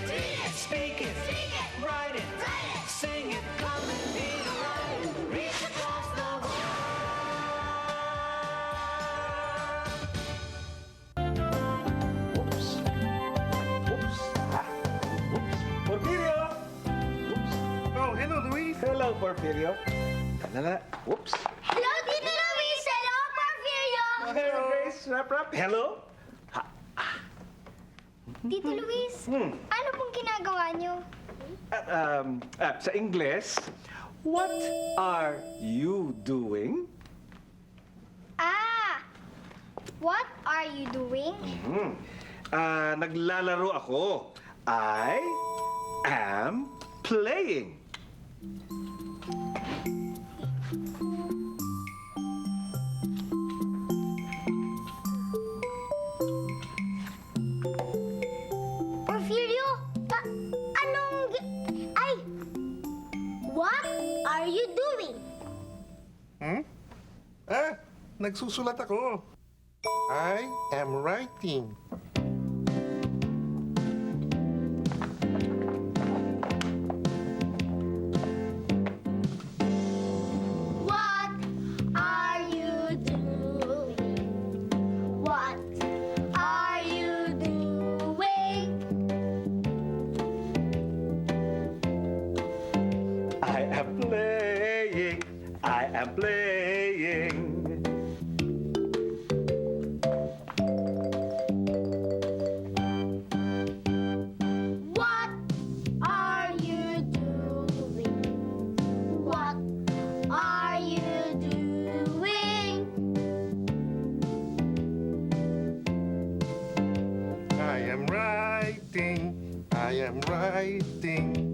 Read it. Speak it. Speak it. Write it. Write it. Sing it. Come and be right. Reach across the world. Oops. Oops. Ah. Oops. Porfirio! Oops. Oh, hello, Luis. Hello, Porfirio. Nana. Oops. Hello, Tito Luis! Hello, Porfirio! Hello, Grace. Rap. Hello? Tito Luis, ano pong ginagawa niyo? Sa Ingles, what are you doing? What are you doing? Naglalaro ako. I am playing. Porfirio, what are you doing? Nagsusulat ako. I am writing. What are you doing? What are you doing? I am playing. I am playing. What are you doing? What are you doing? I am writing. I am writing.